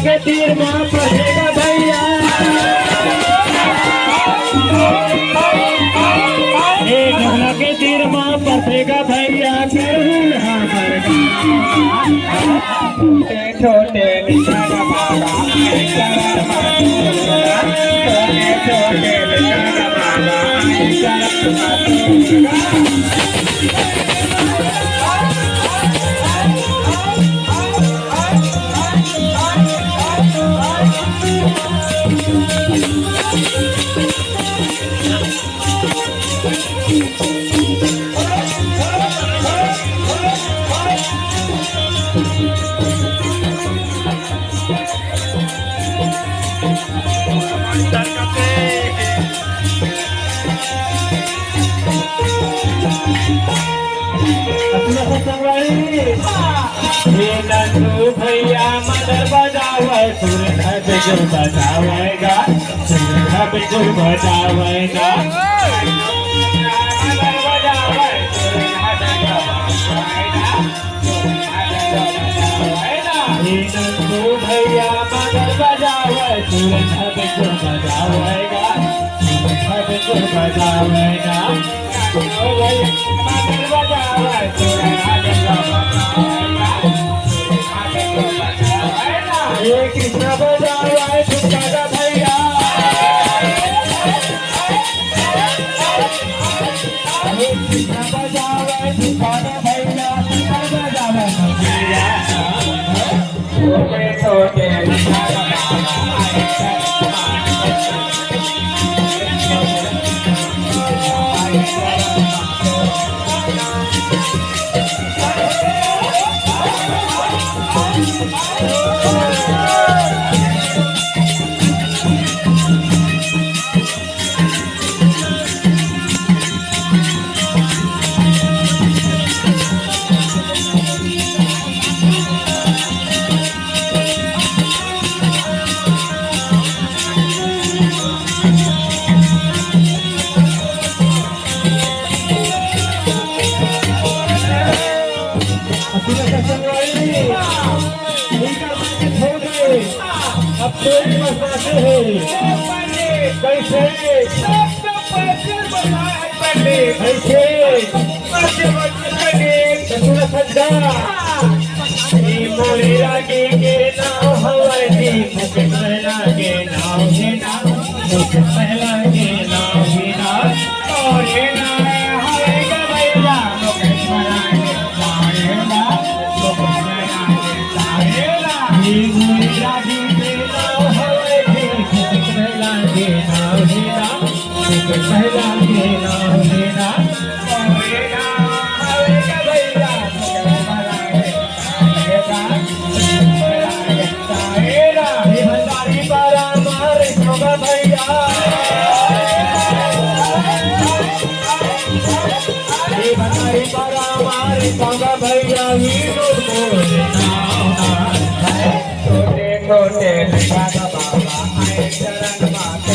के तीर मां फंसेगा भैया, के तीर मां फंसेगा भैया, छोटे भैया मदर बजावे सूरज जो बजावेगा, सूरज जो बजावेगा, मदर बजावे नंदू भैया मदर बजावे सूरज जो बजावेगा, सूरज जो बजावेगा, मदर बजावे सूरज जो ये कृष्ण बजावा सुखदा भैया, कृष्ण बजावा सुखदा भैया, बजावा भैया छोटे छोटे भैया छोटे छोटे बाबा आए चरण